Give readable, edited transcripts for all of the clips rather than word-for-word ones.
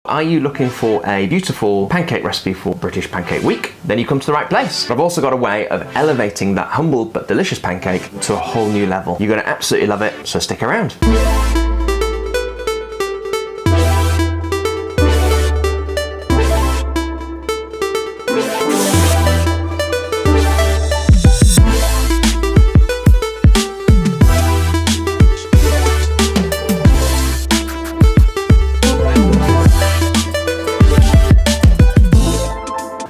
Are you looking for a beautiful pancake recipe for British Pancake Week? Then you come to the right place. But I've also got a way of elevating that humble but delicious pancake to a whole new level. You're going to absolutely love it, so stick around.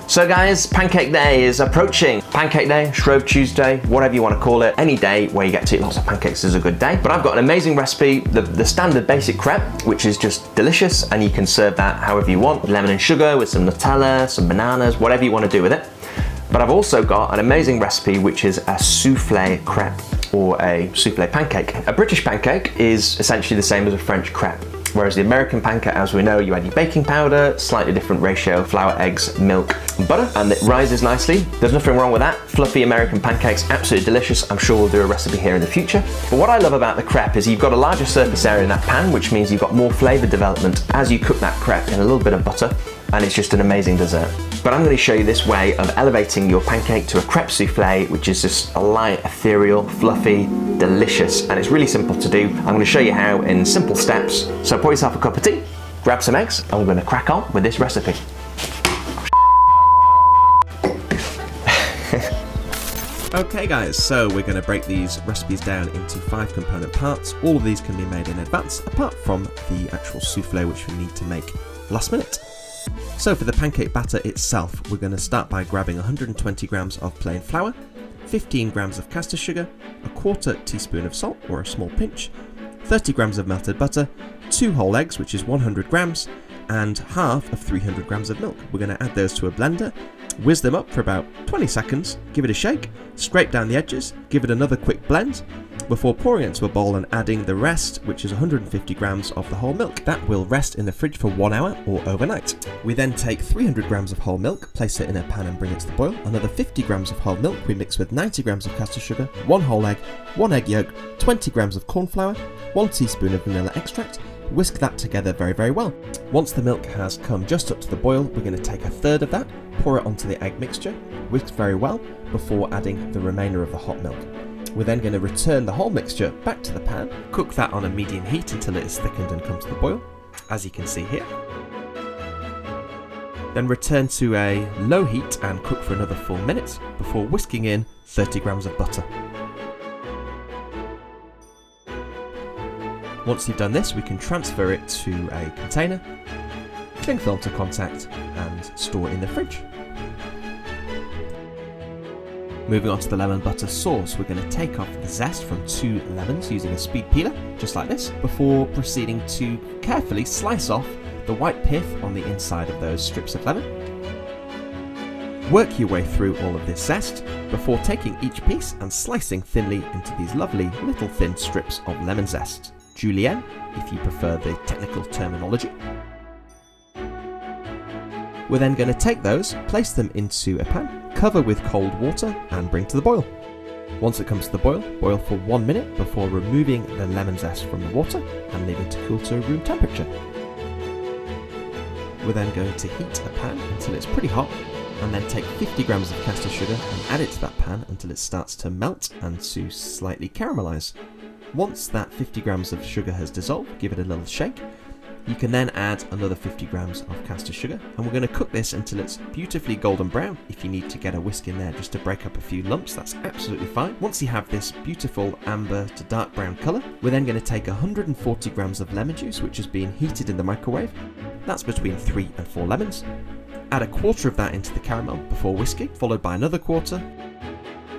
So guys, Pancake Day is approaching. Pancake Day, Shrove Tuesday, whatever you want to call it. Any day where you get to eat lots of pancakes is a good day. But I've got an amazing recipe, the standard basic crêpe, which is just delicious, and you can serve that however you want. Lemon and sugar with some Nutella, some bananas, whatever you want to do with it. But I've also got an amazing recipe, which is a soufflé crêpe, or a soufflé pancake. A British pancake is essentially the same as a French crêpe. Whereas the American pancake, as we know, you add your baking powder, slightly different ratio, flour, eggs, milk, and butter, and it rises nicely. There's nothing wrong with that. Fluffy American pancakes, absolutely delicious. I'm sure we'll do a recipe here in the future. But what I love about the crêpe is you've got a larger surface area in that pan, which means you've got more flavour development as you cook that crêpe in a little bit of butter, and it's just an amazing dessert. But I'm going to show you this way of elevating your pancake to a crêpe soufflé, which is just a light, ethereal, fluffy, delicious, and it's really simple to do. I'm going to show you how in simple steps. So pour yourself a cup of tea, grab some eggs, and we're going to crack on with this recipe. Okay guys, so we're going to break these recipes down into 5 component parts. All of these can be made in advance, apart from the actual soufflé, which we need to make last minute. So for the pancake batter itself, we're going to start by grabbing 120 grams of plain flour, 15 grams of caster sugar, a 1/4 teaspoon of salt or a small pinch, 30 grams of melted butter, 2 whole eggs, which is 100 grams, and half of 300 grams of milk. We're going to add those to a blender, whiz them up for about 20 seconds, give it a shake, scrape down the edges, give it another quick blend, before pouring it into a bowl and adding the rest, which is 150 grams of the whole milk. That will rest in the fridge for 1 hour or overnight. We then take 300 grams of whole milk, place it in a pan and bring it to the boil. Another 50 grams of whole milk we mix with 90 grams of caster sugar, 1 whole egg, 1 egg yolk, 20 grams of corn flour, 1 teaspoon of vanilla extract. Whisk that together very, very well. Once the milk has come just up to the boil, we're going to take 1/3 of that, pour it onto the egg mixture, whisk very well before adding the remainder of the hot milk. We're then going to return the whole mixture back to the pan, cook that on a medium heat until it is thickened and comes to the boil, as you can see here. Then return to a low heat and cook for another 4 minutes before whisking in 30 grams of butter. Once you've done this, we can transfer it to a container, cling film to contact, and store in the fridge. Moving on to the lemon butter sauce, we're going to take off the zest from 2 lemons using a speed peeler, just like this, before proceeding to carefully slice off the white pith on the inside of those strips of lemon. Work your way through all of this zest before taking each piece and slicing thinly into these lovely little thin strips of lemon zest. Julienne, if you prefer the technical terminology. We're then going to take those, place them into a pan, cover with cold water and bring to the boil. Once it comes to the boil, boil for 1 minute before removing the lemon zest from the water and leaving to cool to room temperature. We're then going to heat a pan until it's pretty hot, and then take 50 grams of caster sugar and add it to that pan until it starts to melt and to slightly caramelize. Once that 50 grams of sugar has dissolved, give it a little shake. You can then add another 50 grams of caster sugar, and we're going to cook this until it's beautifully golden brown. If you need to get a whisk in there just to break up a few lumps, that's absolutely fine. Once you have this beautiful amber to dark brown colour, we're then going to take 140 grams of lemon juice, which has been heated in the microwave. That's between 3 and 4 lemons. Add 1/4 of that into the caramel before whisking, followed by another 1/4.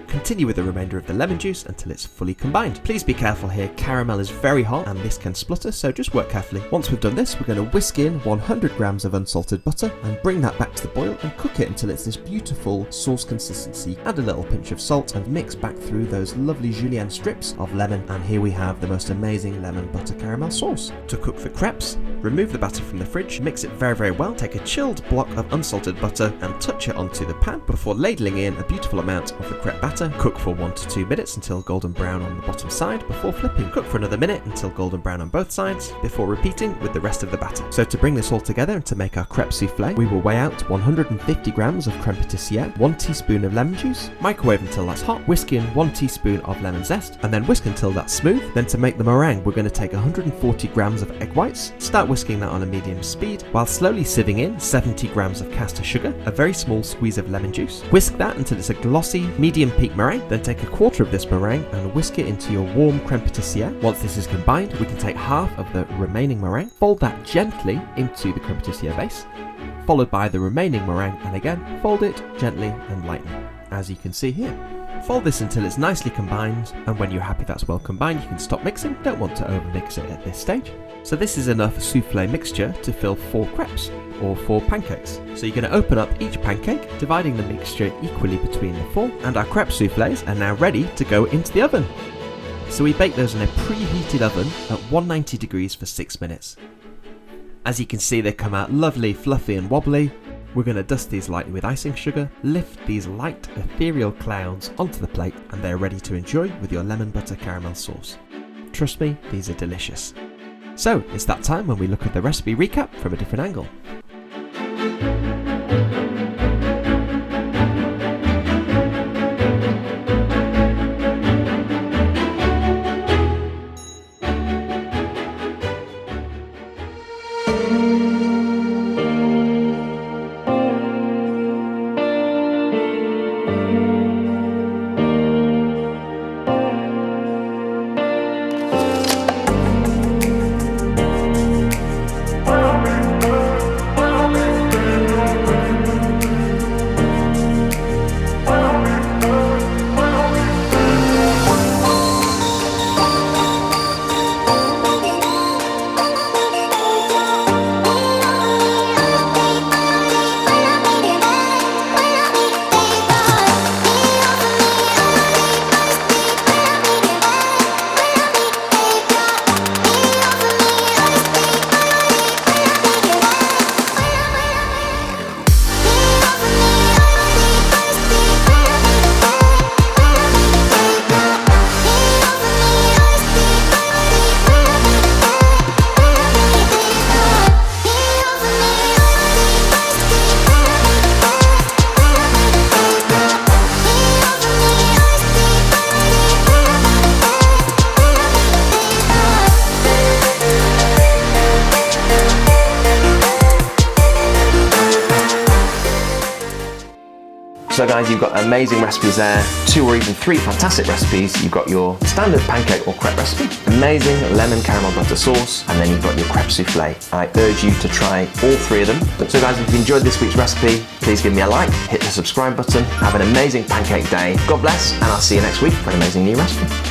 Continue with the remainder of the lemon juice until it's fully combined. Please be careful here, caramel is very hot and this can splutter, so just work carefully. Once we've done this, we're going to whisk in 100 grams of unsalted butter and bring that back to the boil and cook it until it's this beautiful sauce consistency. Add a little pinch of salt and mix back through those lovely julienne strips of lemon, and here we have the most amazing lemon butter caramel sauce. To cook for crepes, remove the batter from the fridge, mix it very, very well, take a chilled block of unsalted butter and touch it onto the pan before ladling in a beautiful amount of the crepe batter. batter, cook for 1 to 2 minutes until golden brown on the bottom side before flipping. Cook for another minute until golden brown on both sides before repeating with the rest of the batter. So to bring this all together and to make our crêpe soufflé, we will weigh out 150 grams of crème pâtissière, 1 teaspoon of lemon juice, microwave until that's hot, whisk in 1 teaspoon of lemon zest, and then whisk until that's smooth. Then to make the meringue, we're going to take 140 grams of egg whites, start whisking that on a medium speed, while slowly sieving in 70 grams of caster sugar, a very small squeeze of lemon juice. Whisk that until it's a glossy, medium peak meringue, then take a quarter of this meringue and whisk it into your warm crème pâtissière. Once this is combined, we can take half of the remaining meringue, fold that gently into the crème pâtissière base, followed by the remaining meringue, and again, fold it gently and lightly, as you can see here. Fold this until it's nicely combined, and when you're happy that's well combined, you can stop mixing. Don't want to overmix it at this stage. So this is enough soufflé mixture to fill 4 crepes, or 4 pancakes. So you're going to open up each pancake, dividing the mixture equally between the 4, and our crêpe soufflés are now ready to go into the oven. So we bake those in a preheated oven at 190 degrees for 6 minutes. As you can see, they come out lovely, fluffy and wobbly. We're going to dust these lightly with icing sugar, lift these light ethereal clouds onto the plate, and they're ready to enjoy with your lemon butter caramel sauce. Trust me, these are delicious. So it's that time when we look at the recipe recap from a different angle. So guys, you've got amazing recipes there, 2 or even 3 fantastic recipes. You've got your standard pancake or crêpe recipe, amazing lemon caramel butter sauce, and then you've got your crêpe soufflé. I urge you to try all 3 of them. So guys, if you enjoyed this week's recipe, please give me a like, hit the subscribe button, have an amazing pancake day. God bless, and I'll see you next week for an amazing new recipe.